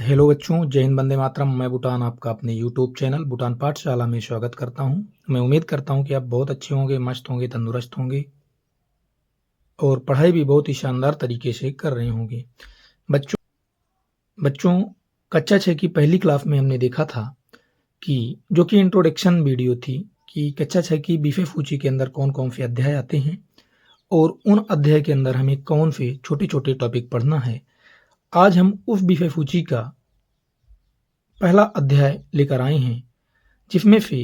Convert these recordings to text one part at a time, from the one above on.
Hello बच्चों, जय हिंद, वंदे मातरम। मैं भूटान आपका अपने यूट्यूब चैनल भूटान पाठशाला में स्वागत करता हूं। मैं उम्मीद करता हूं कि आप बहुत अच्छे होंगे, मस्त होंगे, तंदुरुस्त होंगे और पढ़ाई भी बहुत ही शानदार तरीके से कर रहे होंगे। बच्चों कक्षा 6 की पहली क्लास में हमने देखा था कि जो कि इंट्रोडक्शन वीडियो थी कि कक्षा 6 की बीफे फूची के अंदर कौन-कौन से अध्याय आते हैं और उन अध्याय के अंदर हमें कौन से छोटे-छोटे टॉपिक पढ़ना है। आज हम उस बीफे फूची का पहला अध्याय लेकर आए हैं, जिसमें से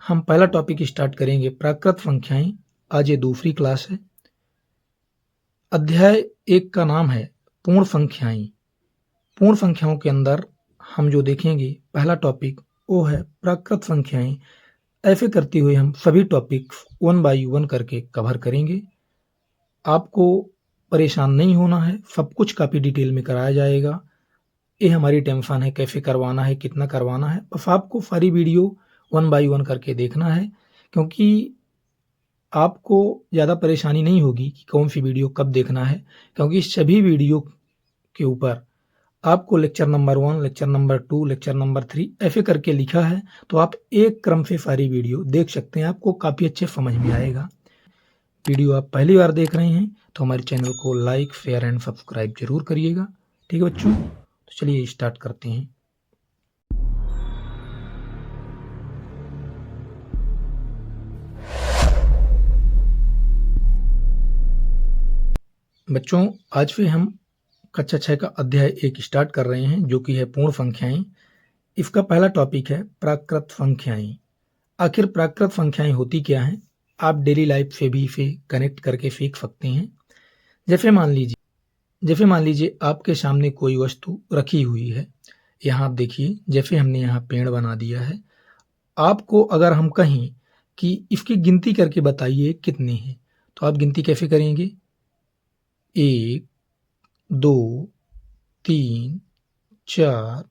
हम पहला टॉपिक स्टार्ट करेंगे प्राकृत संख्याएं। आज ये दूसरी क्लास है। अध्याय 1 का नाम है पूर्ण संख्याएं। पूर्ण संख्याओं के अंदर हम जो देखेंगे पहला टॉपिक वो है प्राकृत संख्याएं। ऐसे करते हुए हम सभी टॉपिक 1 बाय 1 करके कवर करेंगे। आपको परेशान नहीं होना है, सब कुछ काफ़ी डिटेल में कराया जाएगा। ये हमारी टेंशन है, कैसे करवाना है, कितना करवाना है। बस आपको सारी वीडियो 1 बाय 1 करके देखना है, क्योंकि आपको ज़्यादा परेशानी नहीं होगी कि कौन सी वीडियो कब देखना है, क्योंकि सभी वीडियो के ऊपर आपको lecture number 1, lecture number 2, lecture number 3 ऐसे करके लिखा है। तो आप एक क्रम से सारी वीडियो देख सकते हैं, आपको काफ़ी अच्छे समझ में आएगा। वीडियो आप पहली बार देख रहे हैं तो हमारे चैनल को लाइक, शेयर एंड सब्सक्राइब जरूर करिएगा। ठीक है बच्चों, तो चलिए स्टार्ट करते हैं। बच्चों आज से हम कक्षा 6 का अध्याय 1 स्टार्ट कर रहे हैं, जो कि है पूर्ण संख्याएं। इसका पहला टॉपिक है प्राकृत संख्याएं। आखिर प्राकृत संख्याएं होती क्या हैं, आप डेली लाइफ से भी इसे कनेक्ट करके सीख सकते हैं। जैसे मान लीजिए आपके सामने कोई वस्तु रखी हुई है। यहाँ आप देखिए, जैसे हमने यहाँ पेड़ बना दिया है। आपको अगर हम कहें कि इसकी गिनती करके बताइए कितने हैं, तो आप गिनती कैसे करेंगे? 1, 2, 3, 4,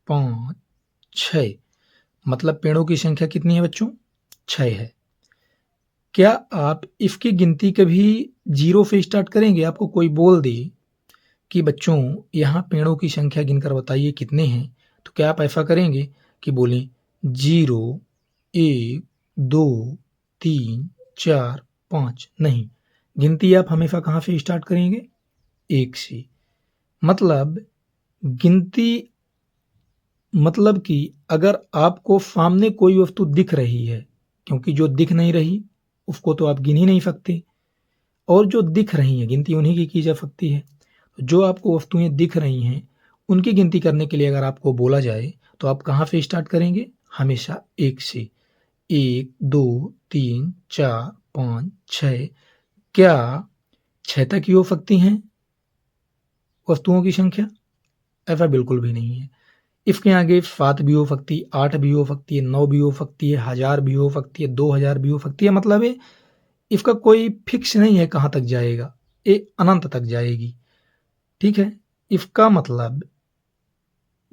5, 6। मतलब पेड़ों की संख्या कितनी है बच्चों? 6 है। क्या आप इसकी गिनती कभी 0 से स्टार्ट करेंगे? आपको कोई बोल दे कि बच्चों यहाँ पेड़ों की संख्या गिनकर बताइए कितने हैं, तो क्या आप ऐसा करेंगे कि बोलें 0, 1, 2, 3, 4, 5? नहीं, गिनती आप हमेशा कहाँ से स्टार्ट करेंगे? 1 से। मतलब गिनती मतलब कि अगर आपको सामने कोई वस्तु दिख रही है, क्योंकि जो दिख नहीं रही उसको तो आप गिन ही नहीं सकते, और जो दिख रही हैं गिनती उन्हीं की जा सकती है। जो आपको वस्तुएं दिख रही हैं उनकी गिनती करने के लिए अगर आपको बोला जाए तो आप कहाँ से स्टार्ट करेंगे? हमेशा 1 से। 1, 2, 3, 4, 5, 6। क्या 6 तक ही हो सकती हैं वस्तुओं की संख्या? ऐसा बिल्कुल भी नहीं है। इसके आगे 7 भी हो सकती है, 8 भी हो सकती है, 9 भी हो सकती है, 1000 भी हो सकती है, 2000 भी हो सकती है। मतलब है इसका कोई फिक्स नहीं है कहाँ तक जाएगा, ये अनंत तक जाएगी। ठीक है, इसका मतलब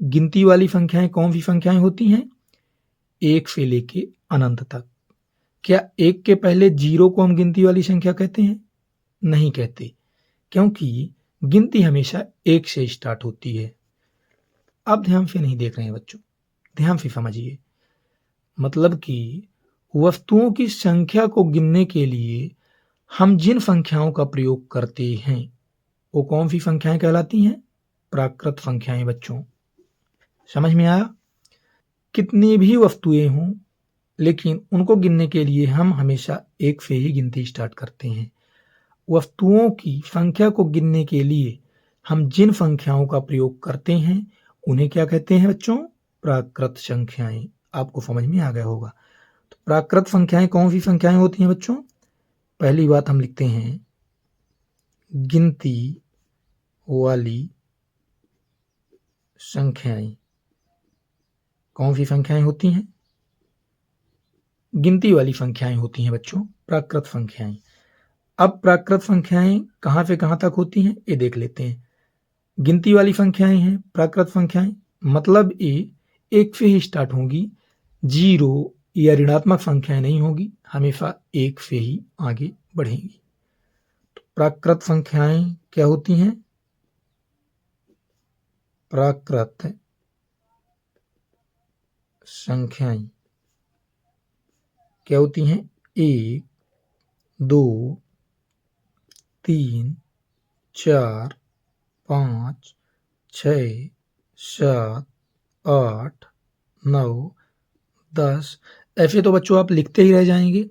गिनती वाली संख्याएं कौन सी संख्याएं होती हैं? 1 से लेके अनंत तक। क्या 1 के पहले 0 को हम गिनती वाली संख्या कहते हैं? नहीं कहते, क्योंकि गिनती हमेशा 1 से स्टार्ट होती है। आप ध्यान से नहीं देख रहे हैं बच्चों, ध्यान से समझिए। मतलब कि वस्तुओं की संख्या को गिनने के लिए हम जिन संख्याओं का प्रयोग करते हैं वो कौन सी संख्याएं कहलाती हैं? प्राकृत संख्याएं। बच्चों समझ में आया? कितनी भी वस्तुएं हों, लेकिन उनको गिनने के लिए हम हमेशा 1 से ही गिनती स्टार्ट करते हैं। वस्तुओं की संख्या को गिनने के लिए हम जिन संख्याओं का प्रयोग करते हैं उन्हें क्या कहते हैं बच्चों? प्राकृत संख्याएं। आपको समझ में आ गया होगा। तो प्राकृत संख्याएं कौन सी संख्याएं होती हैं बच्चों? पहली बात हम लिखते हैं गिनती वाली संख्याएं। कौन सी संख्याएं होती हैं? गिनती वाली संख्याएं होती हैं बच्चों, प्राकृत संख्याएं। अब प्राकृत संख्याएं कहां से कहां तक होती हैं ये देख लेते हैं। गिनती वाली संख्याएं हैं प्राकृत संख्याएं, मतलब ये 1 से ही स्टार्ट होंगी, 0 या ऋणात्मक संख्याएं नहीं होगी, हमेशा 1 से ही आगे बढ़ेंगी। तो प्राकृत संख्याएं क्या होती हैं? प्राकृत संख्याएं क्या होती हैं? 1, 2, 3, 4, 5, 6, 7, 8, 9, 10। ऐसे तो बच्चों आप लिखते ही रह जाएंगे।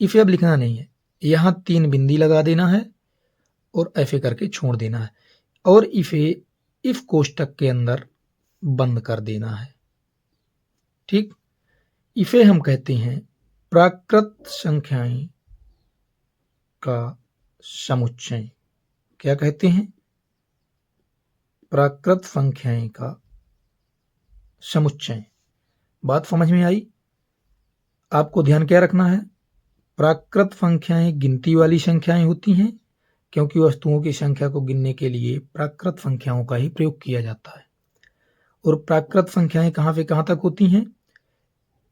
इसे अब लिखना नहीं है, यहाँ 3 बिंदी लगा देना है और ऐसे करके छोड़ देना है और इसे इफ कोष्टक के अंदर बंद कर देना है। ठीक, इसे हम कहते हैं प्राकृत संख्याएं का समुच्चय। क्या कहते हैं? प्राकृत संख्याएं का समुच्चय। बात समझ में आई? आपको ध्यान क्या रखना है? प्राकृत संख्याएं गिनती वाली संख्याएं होती हैं, क्योंकि वस्तुओं की संख्या को गिनने के लिए प्राकृत संख्याओं का ही प्रयोग किया जाता है। और प्राकृत संख्याएं कहां से कहां तक होती हैं?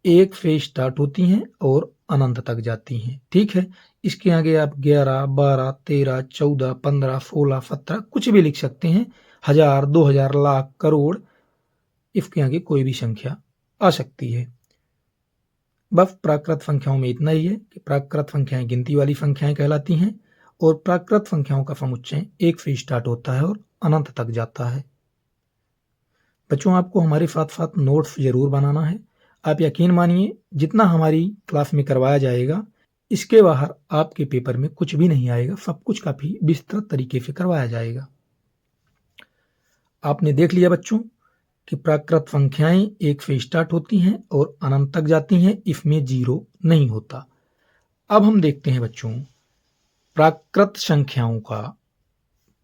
1 से स्टार्ट होती हैं और अनंत तक जाती हैं। ठीक है, इसके आगे आप 11, 12, 13, 14, 15, 16, 17 कुछ भी लिख सकते हैं। 1000, 2000, लाख, करोड़, इसके आगे कोई भी संख्या आ सकती है। बस प्राकृत संख्याओं में इतना ही है कि प्राकृत संख्याएं गिनती वाली संख्याएं कहलाती हैं और प्राकृत संख्याओं का समुच्चय 1 से स्टार्ट होता है और अनंत तक जाता है। बच्चों, आपको हमारे साथ साथ नोट्स जरूर बनाना है। आप यकीन मानिए, जितना हमारी क्लास में करवाया जाएगा, इसके बाहर आपके पेपर में कुछ भी नहीं आएगा। सब कुछ काफी विस्तृत तरीके से करवाया जाएगा। आपने देख लिया बच्चों कि प्राकृत संख्याएं 1 से स्टार्ट होती हैं और अनंत तक जाती हैं, इसमें 0 नहीं होता। अब हम देखते हैं बच्चों प्राकृत संख्याओं का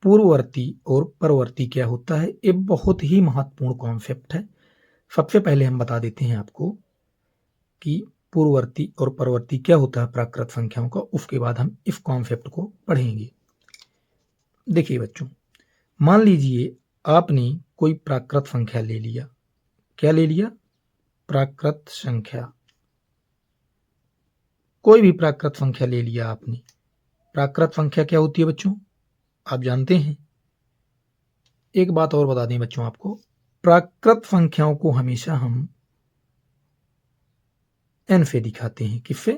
पूर्ववर्ती और परवर्ती क्या होता है। ये बहुत ही महत्वपूर्ण कॉन्सेप्ट है। सबसे पहले हम बता देते हैं आपको कि पूर्ववर्ती और परवर्ती क्या होता है प्राकृत संख्याओं का, उसके बाद हम इस कॉन्सेप्ट को पढ़ेंगे। देखिए बच्चों, मान लीजिए आपने कोई प्राकृत संख्या ले लिया। क्या ले लिया? प्राकृत संख्या। कोई भी प्राकृत संख्या ले लिया आपने। प्राकृत संख्या क्या होती है बच्चों? आप जानते हैं। एक बात और बता दें बच्चों आपको, प्राकृत संख्याओं को हमेशा हम n से दिखाते हैं। किससे?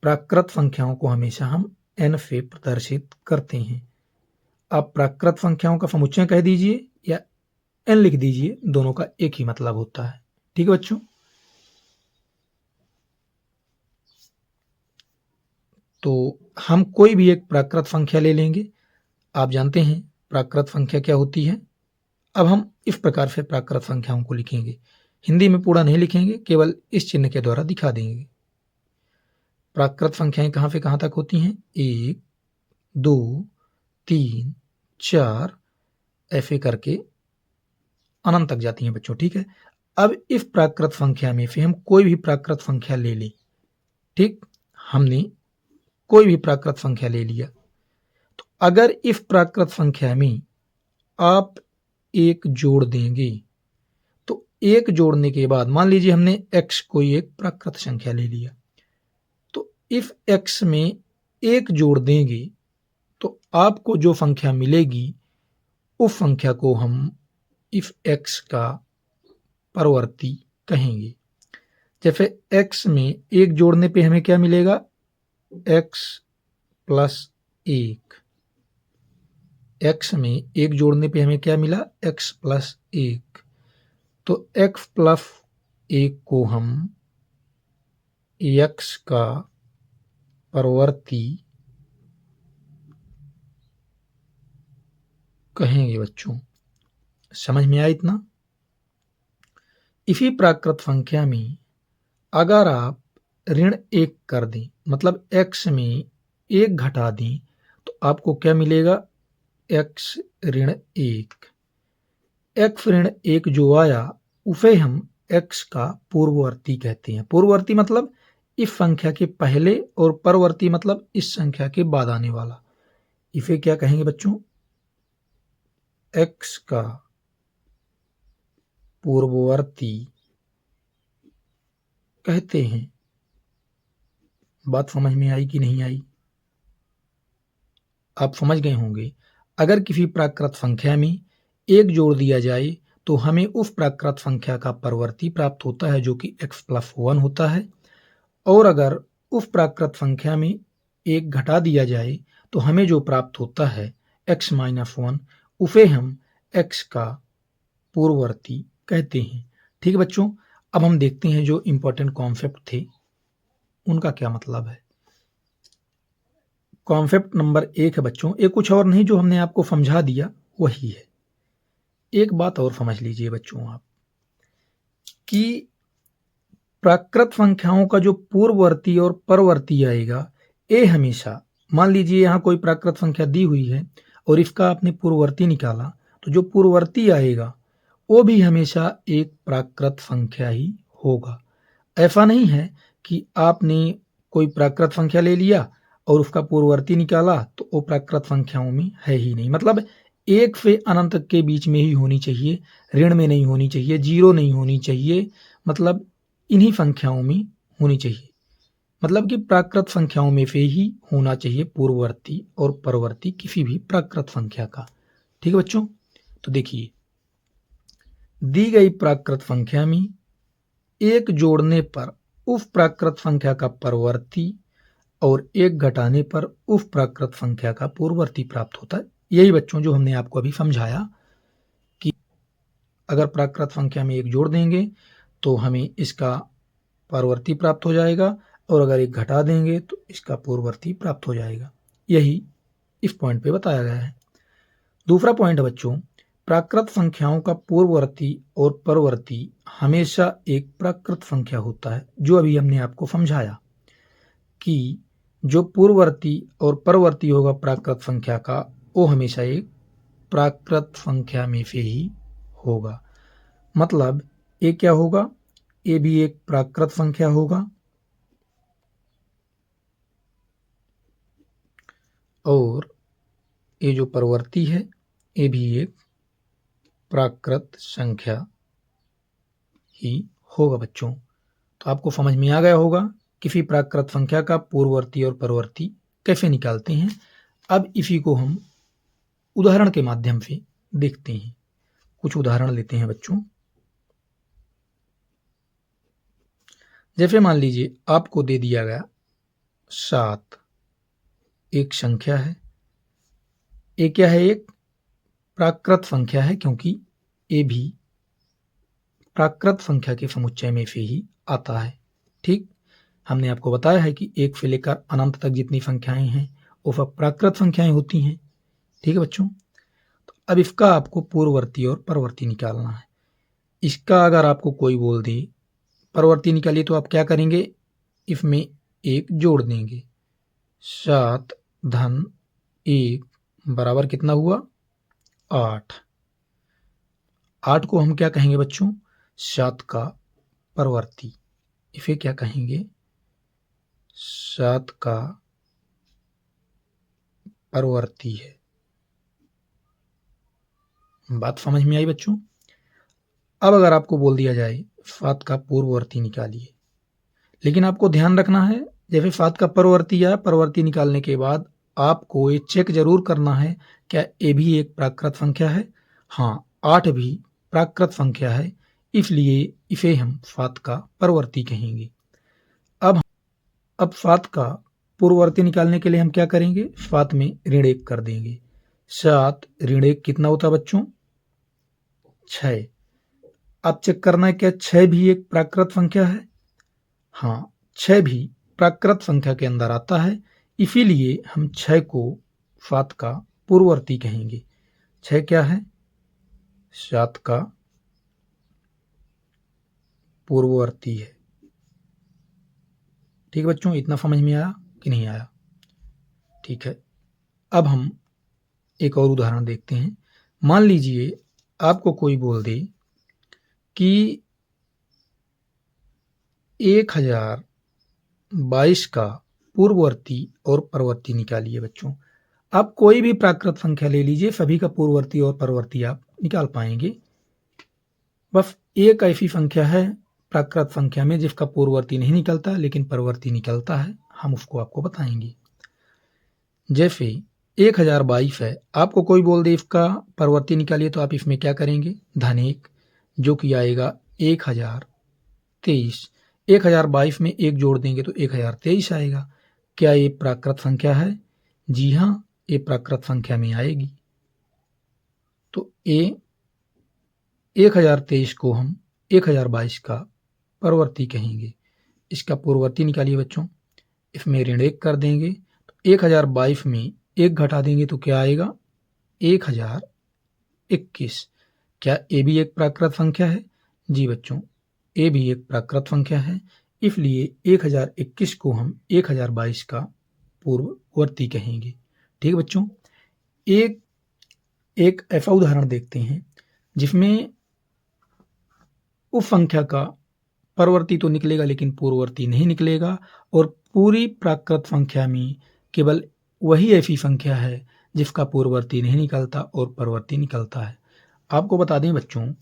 प्राकृत संख्याओं को हमेशा हम n से प्रदर्शित करते हैं। आप प्राकृत संख्याओं का समुच्चय कह दीजिए या n लिख दीजिए, दोनों का एक ही मतलब होता है। ठीक है बच्चों, तो हम कोई भी एक प्राकृत संख्या ले लेंगे। आप जानते हैं प्राकृत संख्या क्या होती है। अब हम इस प्रकार से प्राकृत संख्याओं को लिखेंगे। हिंदी में पूरा नहीं लिखेंगे, केवल इस चिन्ह के द्वारा दिखा देंगे। प्राकृत संख्याएं कहां से कहां तक होती हैं? 1, 2, 3, 4 ऐसे करके अनंत तक जाती हैं बच्चों। ठीक है, अब इस प्राकृत संख्या में से हम कोई भी प्राकृत संख्या ले लें। ठीक, हमने कोई भी प्राकृत संख्या ले लिया, तो अगर इस प्राकृत संख्या में आप 1 जोड़ देंगे, तो 1 जोड़ने के बाद मान लीजिए हमने x कोई एक प्राकृत संख्या ले लिया, तो इस x में 1 जोड़ देंगे तो आपको जो संख्या मिलेगी उस संख्या को हम इस x का परवर्ती कहेंगे। जैसे x में 1 जोड़ने पे हमें क्या मिलेगा? x plus 1। x में 1 जोड़ने पे हमें क्या मिला? x plus 1। तो x प्लस 1 को हम x का परवर्ती कहेंगे बच्चों। समझ में आया इतना? इसी प्राकृत संख्या में अगर आप ऋण 1 कर दें, मतलब x में 1 घटा दें, तो आपको क्या मिलेगा? x ऋण 1। x ऋण 1 जो आया उसे हम x का पूर्ववर्ती कहते हैं। पूर्ववर्ती मतलब इस संख्या के पहले और परवर्ती मतलब इस संख्या के बाद आने वाला। इसे क्या कहेंगे बच्चों? x का पूर्ववर्ती कहते हैं। बात समझ में आई कि नहीं आई? आप समझ गए होंगे। अगर किसी प्राकृत संख्या में 1 जोड़ दिया जाए तो हमें उस प्राकृत संख्या का परवर्ती प्राप्त होता है जो कि x+1 होता है। और अगर उस प्राकृत संख्या में एक घटा दिया जाए तो हमें जो प्राप्त होता है x-1, उसे हम x का पूर्ववर्ती कहते हैं। ठीक है बच्चों, अब हम देखते हैं जो इंपॉर्टेंट कॉन्सेप्ट थे उनका क्या मतलब है। कॉन्सेप्ट नंबर 1 है बच्चों, ये कुछ और नहीं, जो हमने आपको समझा दिया वही है। एक बात और समझ लीजिए बच्चों आप, कि प्राकृत संख्याओं का जो पूर्ववर्ती और परवर्ती आएगा, ये हमेशा, मान लीजिए यहाँ कोई प्राकृत संख्या दी हुई है और इसका आपने पूर्ववर्ती निकाला, तो जो पूर्ववर्ती आएगा वो भी हमेशा एक प्राकृत संख्या ही होगा। ऐसा नहीं है कि आपने कोई प्राकृत संख्या ले लिया और उसका पूर्ववर्ती निकाला तो वो प्राकृत संख्याओं में है ही नहीं। मतलब 1 से अनंत के बीच में ही होनी चाहिए, ऋण में नहीं होनी चाहिए, जीरो नहीं होनी चाहिए, मतलब इन्हीं संख्याओं में होनी चाहिए। मतलब कि प्राकृत संख्याओं में से ही होना चाहिए पूर्ववर्ती और परवर्ती किसी भी प्राकृत संख्या का। ठीक है बच्चों, तो देखिए दी गई प्राकृत संख्या में एक जोड़ने पर उस प्राकृत संख्या का परवर्ती और एक घटाने पर उस प्राकृत संख्या का पूर्ववर्ती प्राप्त होता है। यही बच्चों जो हमने आपको अभी समझाया कि अगर प्राकृत संख्या में एक जोड़ देंगे तो हमें इसका परवर्ती प्राप्त हो जाएगा और अगर एक घटा देंगे तो इसका पूर्ववर्ती प्राप्त हो जाएगा। यही इस पॉइंट पे बताया गया है। दूसरा पॉइंट है बच्चों, प्राकृत संख्याओं का पूर्ववर्ती और परवर्ती हमेशा एक प्राकृत संख्या होता है, जो अभी हमने आपको समझाया कि जो पूर्ववर्ती और परवर्ती होगा प्राकृत संख्या का, वो हमेशा एक प्राकृत संख्या में से ही होगा। मतलब ये क्या होगा, ये भी एक प्राकृत संख्या होगा और ये जो परवर्ती है ये भी एक प्राकृत संख्या ही होगा बच्चों। तो आपको समझ में आ गया होगा किसी प्राकृत संख्या का पूर्ववर्ती और परवर्ती कैसे निकालते हैं। अब इसी को हम उदाहरण के माध्यम से देखते हैं। कुछ उदाहरण लेते हैं बच्चों। जैसे मान लीजिए आपको दे दिया गया 7 एक संख्या है। ये क्या है, एक प्राकृत संख्या है, क्योंकि ये भी प्राकृत संख्या के समुच्चय में से ही आता है। ठीक, हमने आपको बताया है कि 1 से लेकर अनंत तक जितनी संख्याएं हैं वो सब प्राकृत संख्याएं होती हैं। ठीक है बच्चों, तो अब इसका आपको पूर्ववर्ती और परवर्ती निकालना है। इसका अगर आपको कोई बोल दे परवर्ती निकालिए तो आप क्या करेंगे, इसमें एक जोड़ देंगे। 7 धन 1 बराबर कितना हुआ, 8। 8 को हम क्या कहेंगे बच्चों, 7 का परवर्ती। इसे क्या कहेंगे, 7 का परवर्ती है। बात समझ में आई बच्चों। अब अगर आपको बोल दिया जाए 7 का पूर्ववर्ती निकालिए, लेकिन आपको ध्यान रखना है जैसे 7 का परवर्ती आया, परवर्ती निकालने के बाद आपको ये चेक जरूर करना है क्या ये भी एक प्राकृत संख्या है। हाँ, 8 भी प्राकृत संख्या है, इसलिए इसे हम 7 का परवर्ती कहेंगे। अब 7 का पूर्ववर्ती निकालने के लिए हम क्या करेंगे, 7 में ऋण 1 कर देंगे। 7 ऋण 1 कितना होता है बच्चों, 6। अब चेक करना है क्या 6 भी एक प्राकृत संख्या है। हाँ, 6 भी प्राकृत संख्या के अंदर आता है, इसीलिए हम 6 को 7 का पूर्ववर्ती कहेंगे। 6 क्या है, 7 का पूर्ववर्ती है। ठीक बच्चों, इतना समझ में आया कि नहीं आया। ठीक है, अब हम एक और उदाहरण देखते हैं। मान लीजिए आपको कोई बोल दे कि 1022 का पूर्ववर्ती और परवर्ती निकालिए। बच्चों आप कोई भी प्राकृत संख्या ले लीजिए, सभी का पूर्ववर्ती और परवर्ती आप निकाल पाएंगे। बस एक ऐसी संख्या है प्राकृत संख्या में जिसका पूर्ववर्ती नहीं निकलता लेकिन परवर्ती निकलता है, हम उसको आपको बताएंगे। जैसे 1022 है, आपको कोई बोल दे इसका परवर्ती निकालिए, तो आप इसमें क्या करेंगे, धन 1। जो कि आएगा 1023। 1022 में 1 जोड़ देंगे तो 1023 आएगा। क्या ये प्राकृत संख्या है? जी हाँ, ये प्राकृत संख्या में आएगी। तो ये 1023 को हम 1022 का परवर्ती कहेंगे। इसका पूर्ववर्ती निकालिए बच्चों। इसमें ऋण 1 कर देंगे तो 1022 में 1 घटा देंगे तो क्या आएगा? 1021। क्या ये भी एक प्राकृत संख्या है? जी बच्चों, ये भी एक प्राकृत संख्या है, इसलिए 1021 को हम 1022 का पूर्ववर्ती कहेंगे। ठीक बच्चों, एक ऐसा उदाहरण देखते हैं जिसमें उस संख्या का परवर्ती तो निकलेगा लेकिन पूर्ववर्ती नहीं निकलेगा, और पूरी प्राकृत संख्या में केवल वही ऐसी संख्या है जिसका पूर्ववर्ती नहीं निकलता और परवर्ती निकलता है। आपको बता दें बच्चों,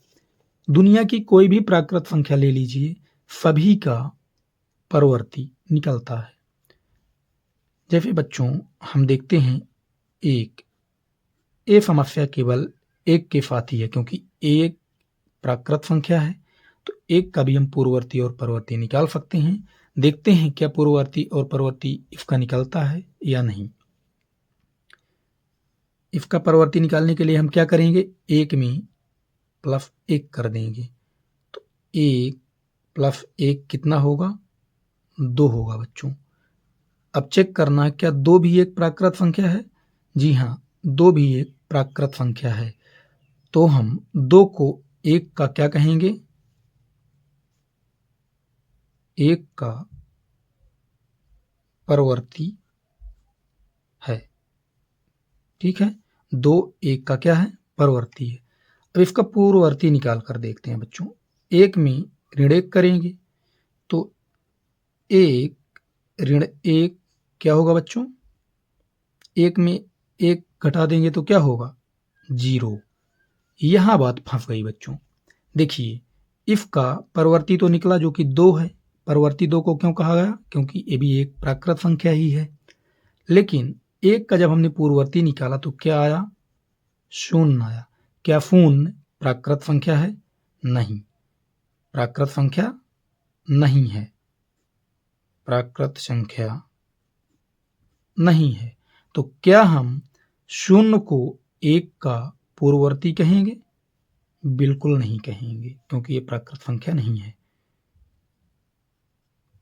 दुनिया की कोई भी प्राकृत संख्या ले लीजिए, सभी का परवर्ती निकलता है। जैसे बच्चों हम देखते हैं एक, ये समस्या केवल एक के साथ ही है क्योंकि एक प्राकृत संख्या है, तो एक का भी हम पूर्ववर्ती और परवर्ती निकाल सकते हैं। देखते हैं क्या पूर्ववर्ती और परवर्ती इसका निकलता है या नहीं। इसका परवर्ती निकालने के लिए हम क्या करेंगे? एक में प्लस 1 कर देंगे तो 1 प्लस 1 कितना होगा? 2 होगा बच्चों। अब चेक करना है क्या 2 भी एक प्राकृत संख्या है? जी हाँ, 2 भी एक प्राकृत संख्या है, तो हम 2 को 1 का क्या कहेंगे? 1 का परवर्ती है। ठीक है, 2 1 का क्या है? परवर्ती है। अब इसका पूर्ववर्ती निकाल कर देखते हैं बच्चों। 1 में ऋण 1 करेंगे तो 1 ऋण 1 क्या होगा बच्चों? 1 में 1 घटा देंगे तो क्या होगा? 0। यहां बात फंस गई बच्चों। देखिए, इसका परवर्ती तो निकला जो कि 2 है। परवर्ती 2 को क्यों कहा गया? क्योंकि ये भी एक प्राकृत संख्या ही है। लेकिन 1 का जब हमने पूर्ववर्ती निकाला तो क्या आया? 0 आया। क्या 0 प्राकृत संख्या है? नहीं, प्राकृत संख्या नहीं है। प्राकृत संख्या नहीं है, तो क्या हम 0 को 1 का पूर्ववर्ती कहेंगे? बिल्कुल नहीं कहेंगे, क्योंकि ये प्राकृत संख्या नहीं है।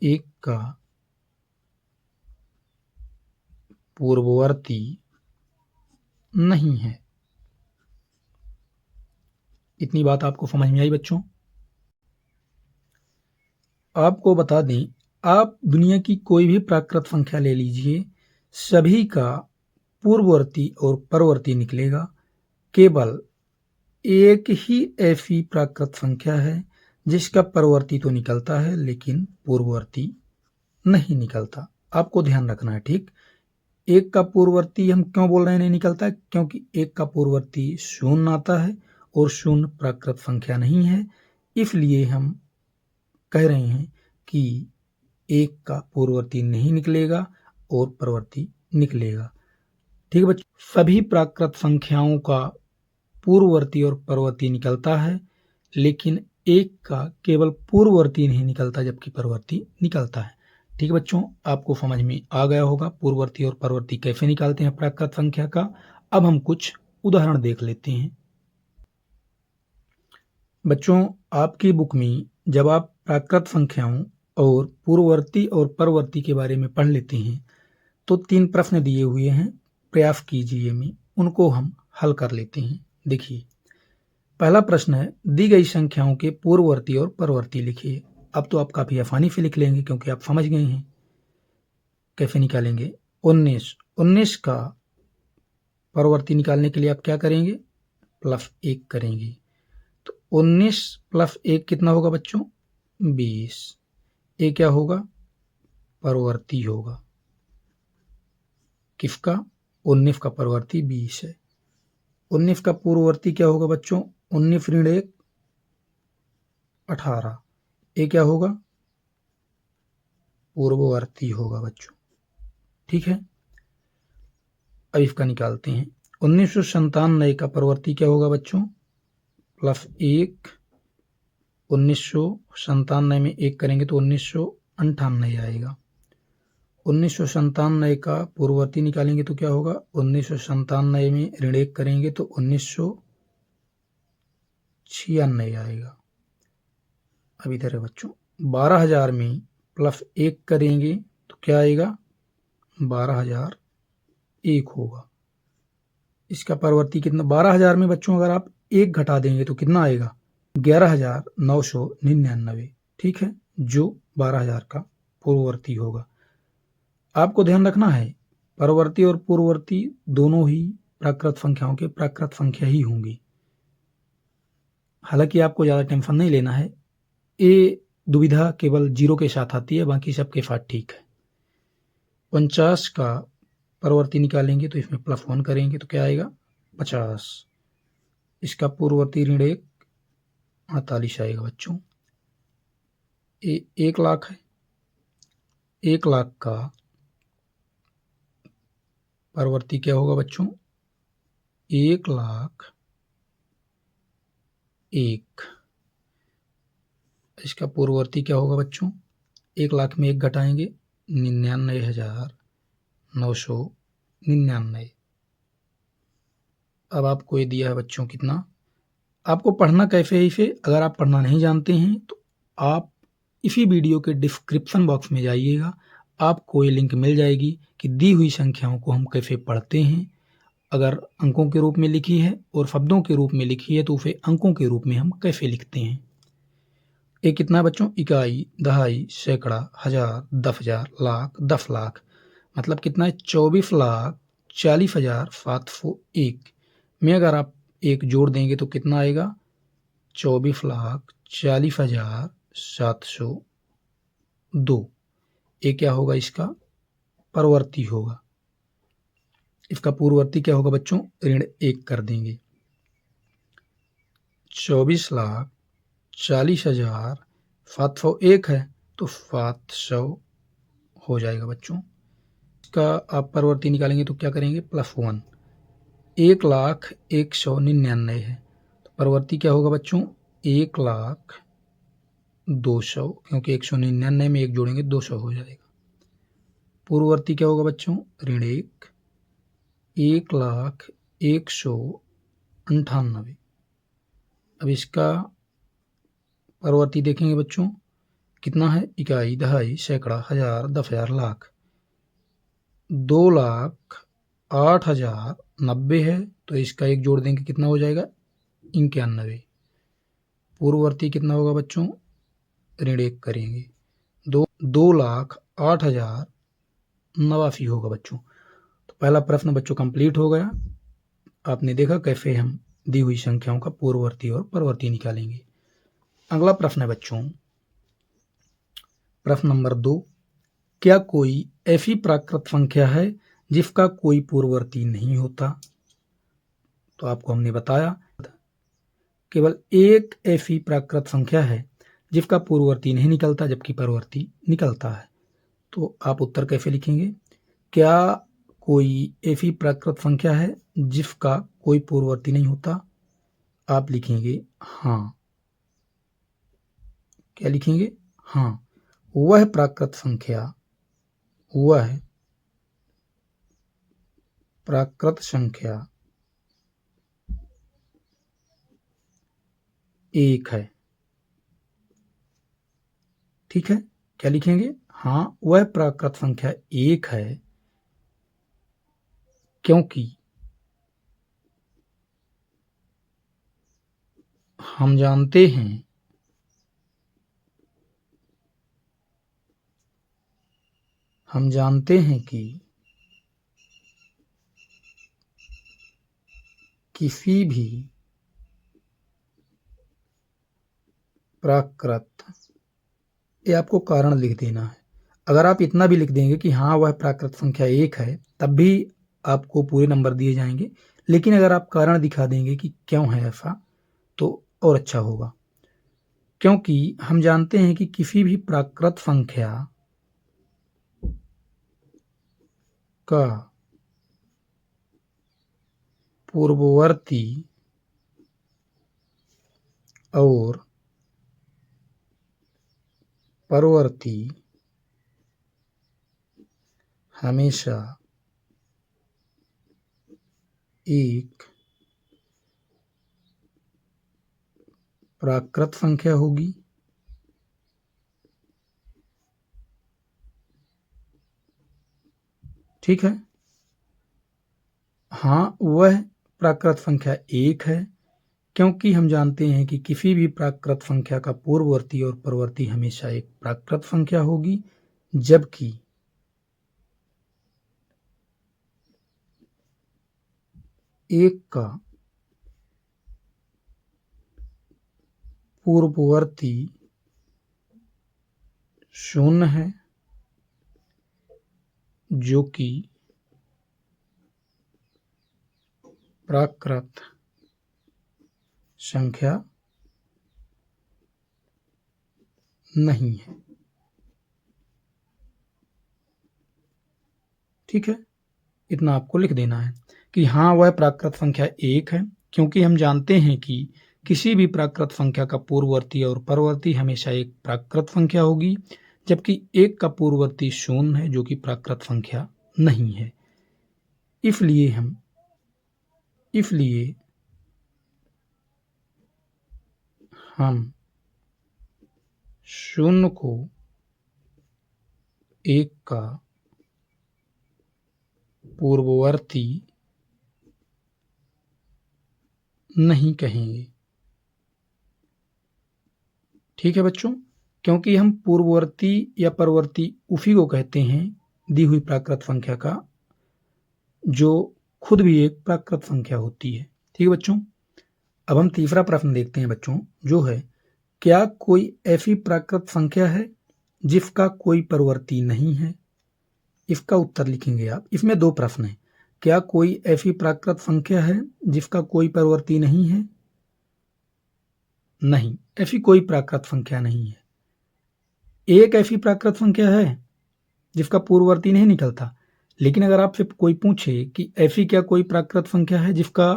1 का पूर्ववर्ती नहीं है। इतनी बात आपको समझ में आई बच्चों? आपको बता दें, आप दुनिया की कोई भी प्राकृत संख्या ले लीजिए, सभी का पूर्ववर्ती और परवर्ती निकलेगा। केवल एक ही ऐसी प्राकृत संख्या है जिसका परवर्ती तो निकलता है लेकिन पूर्ववर्ती नहीं निकलता। आपको ध्यान रखना है। ठीक, 1 का पूर्ववर्ती हम क्यों बोल रहे हैं नहीं निकलता? क्योंकि 1 का पूर्ववर्ती 0 आता है और 0 प्राकृत संख्या नहीं है, इसलिए हम कह रहे हैं कि 1 का पूर्ववर्ती नहीं निकलेगा और परवर्ती निकलेगा। ठीक है बच्चों, सभी प्राकृत संख्याओं का पूर्ववर्ती और परवर्ती निकलता है, लेकिन 1 का केवल पूर्ववर्ती नहीं निकलता जबकि परवर्ती निकलता है। ठीक है बच्चों, आपको समझ में आ गया होगा पूर्ववर्ती और परवर्ती कैसे निकालते हैं प्राकृत संख्या का। अब हम कुछ उदाहरण देख लेते हैं। बच्चों, आपकी बुक में जब आप प्राकृत संख्याओं और पूर्ववर्ती और परवर्ती के बारे में पढ़ लेते हैं तो 3 प्रश्न दिए हुए हैं, प्रयास कीजिए में, उनको हम हल कर लेते हैं। देखिए, पहला प्रश्न है, दी गई संख्याओं के पूर्ववर्ती और परवर्ती लिखिए। अब तो आप काफी आसानी से लिख लेंगे क्योंकि आप समझ गए हैं कैसे निकालेंगे। 19 का परवर्ती निकालने के लिए आप क्या करेंगे? +1 करेंगे तो 19 + 1 कितना होगा बच्चों? 20। ये क्या होगा? परवर्ती होगा। किसका? 19 का परवर्ती 20 है। 19 का पूर्ववर्ती क्या होगा बच्चों? 19 ऋण 1 18। ये क्या होगा? पूर्ववर्ती होगा बच्चों। ठीक है, अब इसका निकालते हैं। 1997 का परवर्ती क्या होगा बच्चों? +1 1997 में 1 करेंगे तो 1998 आएगा। 1997 का पूर्ववर्ती निकालेंगे तो क्या होगा, 1997 में ऋण 1 करेंगे तो 1996 आएगा। अब इधर है बच्चों, 12,000 में प्लस 1 करेंगे तो क्या आएगा, 12,001 होगा। इसका परवर्ती कितना, 12,000 में बच्चों अगर आप 1 घटा देंगे तो कितना आएगा, 11,999। ठीक है, जो 12,000 का पूर्ववर्ती होगा। आपको ध्यान रखना है परवर्ती और पूर्ववर्ती दोनों ही प्राकृत संख्याओं के प्राकृत संख्या ही होंगी। हालांकि आपको ज़्यादा टेंशन नहीं लेना है, ये दुविधा केवल 0 के साथ आती है, बाकी सबके साथ ठीक है। 49 का परवर्ती निकालेंगे तो इसमें +1 करेंगे तो क्या आएगा, 50। इसका पूर्ववर्ती ऋण 1 48 आएगा बच्चों। 1 लाख है, 1 लाख का परवर्ती क्या होगा बच्चों, 1,01,000। इसका पूर्ववर्ती क्या होगा बच्चों, 1 लाख में 1 घटाएंगे 99,999। अब आपको ये दिया है बच्चों कितना, आपको पढ़ना कैसे है इसे, अगर आप पढ़ना नहीं जानते हैं तो आप इसी वीडियो के डिस्क्रिप्शन बॉक्स में जाइएगा, आपको ये लिंक मिल जाएगी कि दी हुई संख्याओं को हम कैसे पढ़ते हैं। अगर अंकों के रूप में लिखी है और शब्दों के रूप में लिखी है तो उसे अंकों के रूप में हम कैसे लिखते हैं। ये कितना बच्चों, इकाई, दहाई, सैकड़ा, हजार, 10,000, लाख, 10 लाख, मतलब कितना है, 24,40,701 में अगर आप 1 जोड़ देंगे तो कितना आएगा, 24,40,702। ये क्या होगा, इसका परवर्ती होगा। इसका पूर्ववर्ती क्या होगा बच्चों, ऋण 1 कर देंगे, 24,40,701 है तो 700 हो जाएगा बच्चों। इसका आप परवर्ती निकालेंगे तो क्या करेंगे, +1। 1,01,99 है तो परवर्ती क्या होगा बच्चों, 1,02,000, क्योंकि 199 में 1 जोड़ेंगे 200 हो जाएगा। पूर्ववर्ती क्या होगा बच्चों, ऋण 1, 1,01,98। अब इसका परवर्ती देखेंगे बच्चों कितना है, इकाई, दहाई, सैकड़ा, हजार, 10,000, लाख, 2,08,090 है तो इसका 1 जोड़ देंगे कितना हो जाएगा, 91। पूर्ववर्ती कितना होगा बच्चों, ऋण 1 करेंगे 2,08,089 होगा बच्चों। तो पहला प्रश्न बच्चों कंप्लीट हो गया। आपने देखा कैसे हम दी हुई संख्याओं का पूर्ववर्ती और परवर्ती निकालेंगे। अगला प्रश्न है बच्चों, प्रश्न नंबर 2, क्या कोई ऐसी प्राकृत संख्या है जिसका कोई पूर्ववर्ती नहीं होता। तो आपको हमने बताया केवल एक ऐसी प्राकृत संख्या है जिसका पूर्ववर्ती नहीं निकलता जबकि परवर्ती निकलता है। तो आप उत्तर कैसे लिखेंगे, क्या कोई ऐसी प्राकृत संख्या है जिसका कोई पूर्ववर्ती नहीं होता। आप लिखेंगे हाँ। क्या लिखेंगे, हाँ। वह प्राकृत संख्या, वह प्राकृत संख्या 1 है। ठीक है, क्या लिखेंगे, हाँ वह प्राकृत संख्या 1 है क्योंकि हम जानते हैं कि किसी भी प्राकृत, ये आपको कारण लिख देना है। अगर आप इतना भी लिख देंगे कि हाँ वह प्राकृत संख्या 1 है तब भी आपको पूरे नंबर दिए जाएंगे, लेकिन अगर आप कारण दिखा देंगे कि क्यों है ऐसा तो और अच्छा होगा। क्योंकि हम जानते हैं कि किसी भी प्राकृत संख्या का पूर्ववर्ती और परवर्ती हमेशा एक प्राकृत संख्या होगी। ठीक है। हाँ, वह प्राकृत संख्या एक है, क्योंकि हम जानते हैं कि किसी भी प्राकृत संख्या का पूर्ववर्ती और परवर्ती हमेशा एक प्राकृत संख्या होगी, जबकि एक का पूर्ववर्ती शून्य है, जो कि प्राकृत संख्या नहीं है। ठीक है, इतना आपको लिख देना है कि हाँ, वह प्राकृत संख्या एक है, क्योंकि हम जानते हैं कि किसी भी प्राकृत संख्या का पूर्ववर्ती और परवर्ती हमेशा एक प्राकृत संख्या होगी, जबकि एक का पूर्ववर्ती शून्य है, जो कि प्राकृत संख्या नहीं है। इसलिए हम शून्य को एक का पूर्ववर्ती नहीं कहेंगे। ठीक है बच्चों, क्योंकि हम पूर्ववर्ती या परवर्ती उसी को कहते हैं दी हुई प्राकृत संख्या का, जो खुद भी एक प्राकृत संख्या होती है। ठीक है बच्चों, अब हम तीसरा प्रश्न देखते हैं बच्चों, जो है क्या कोई ऐसी प्राकृत संख्या है जिसका कोई परवर्ती नहीं है? इसका उत्तर लिखेंगे आप। इसमें दो प्रश्न हैं। क्या कोई ऐसी प्राकृत संख्या है जिसका कोई परवर्ती नहीं है? नहीं, ऐसी कोई प्राकृत संख्या नहीं है। एक ऐसी प्राकृत संख्या है जिसका पूर्ववर्ती नहीं निकलता, लेकिन अगर आपसे कोई पूछे कि ऐसी क्या कोई प्राकृत संख्या है जिसका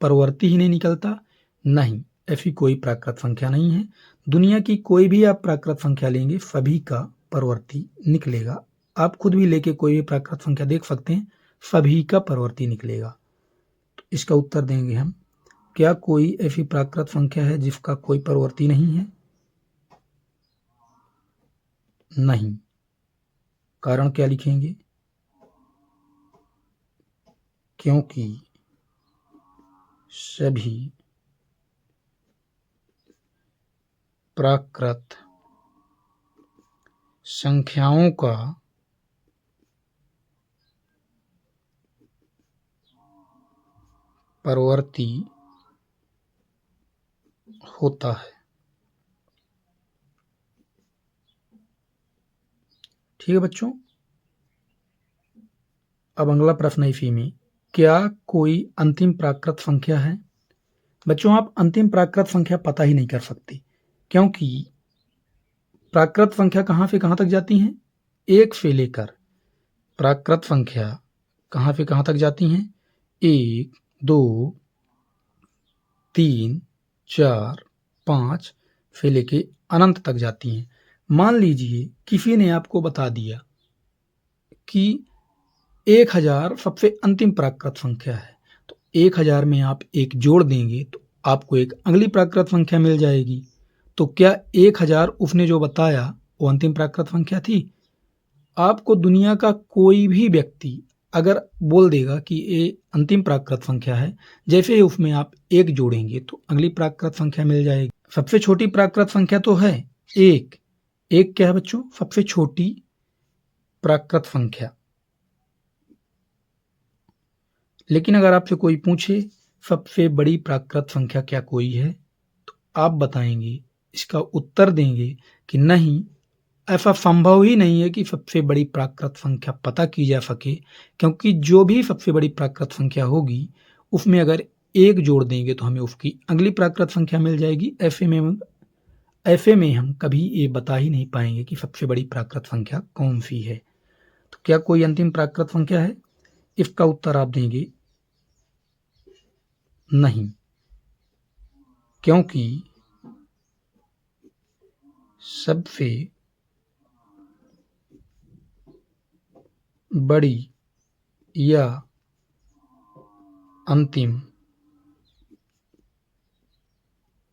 परवर्ती ही नहीं निकलता? नहीं, ऐसी कोई प्राकृत संख्या नहीं है। दुनिया की कोई भी आप प्राकृत संख्या लेंगे, सभी का परवर्ती निकलेगा। आप खुद भी लेके कोई भी प्राकृत संख्या देख सकते हैं, सभी का परवर्ती निकलेगा। तो इसका उत्तर देंगे हम, क्या कोई ऐसी प्राकृत संख्या है जिसका कोई परवर्ती नहीं है? नहीं। कारण क्या लिखेंगे? क्योंकि सभी प्राकृत संख्याओं का परवर्ती होता है। ठीक है बच्चों, अब अगला प्रश्न है इसी में, क्या कोई अंतिम प्राकृत संख्या है? बच्चों, आप अंतिम प्राकृत संख्या पता ही नहीं कर सकते, क्योंकि प्राकृत संख्या कहाँ से कहाँ तक जाती हैं? एक से लेकर प्राकृत संख्या कहाँ से कहाँ तक जाती हैं? 1, 2, 3, 4, 5 से लेके अनंत तक जाती हैं। मान लीजिए किसी ने आपको बता दिया कि 1000 सबसे अंतिम प्राकृत संख्या है, तो 1000 में आप एक जोड़ देंगे तो आपको एक अगली प्राकृत संख्या मिल जाएगी। तो क्या 1000 उसने जो बताया वो अंतिम प्राकृत संख्या थी? आपको दुनिया का कोई भी व्यक्ति अगर बोल देगा कि ये अंतिम प्राकृत संख्या है, जैसे ही उसमें आप एक जोड़ेंगे तो अगली प्राकृत संख्या मिल जाएगी। सबसे छोटी प्राकृत संख्या तो है एक। एक क्या है बच्चों? सबसे छोटी प्राकृत संख्या। लेकिन अगर आपसे कोई पूछे सबसे बड़ी प्राकृत संख्या क्या कोई है, तो आप बताएंगे, इसका उत्तर देंगे कि नहीं, ऐसा संभव ही नहीं है कि सबसे बड़ी प्राकृत संख्या पता की जा सके, क्योंकि जो भी सबसे बड़ी प्राकृत संख्या होगी उसमें अगर एक जोड़ देंगे तो हमें उसकी अगली प्राकृत संख्या मिल जाएगी। ऐसे में हम कभी ये बता ही नहीं पाएंगे कि सबसे बड़ी प्राकृत संख्या कौन सी है। तो क्या कोई अंतिम प्राकृत संख्या है? इसका उत्तर आप देंगे नहीं, क्योंकि सबसे बड़ी या अंतिम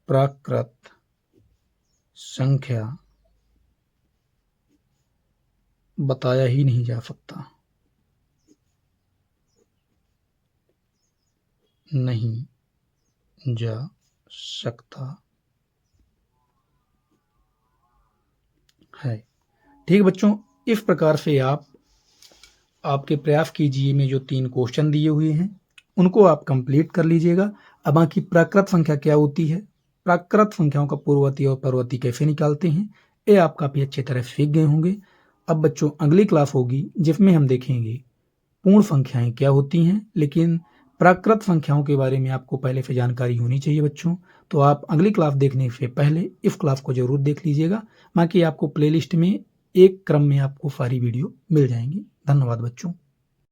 प्राकृत संख्या बताया ही नहीं जा सकता, नहीं जा सकता है। ठीक बच्चों, इस प्रकार से आपके प्रयास कीजिए में जो 3 क्वेश्चन दिए हुए हैं उनको आप कंप्लीट कर लीजिएगा। अब बाकी प्राकृत संख्या क्या होती है, प्राकृत संख्याओं का पूर्ववर्ती और परवर्ती कैसे निकालते हैं, ये आप काफ़ी अच्छे तरह सीख गए होंगे। अब बच्चों अगली क्लास होगी जिसमें हम देखेंगे पूर्ण संख्याएं क्या होती हैं, लेकिन प्राकृत संख्याओं के बारे में आपको पहले से जानकारी होनी चाहिए बच्चों। तो आप अगली क्लास देखने से पहले इस क्लास को जरूर देख लीजिएगा, बाकी आपको प्लेलिस्ट में एक क्रम में आपको सारी वीडियो मिल जाएंगी। धन्यवाद बच्चों।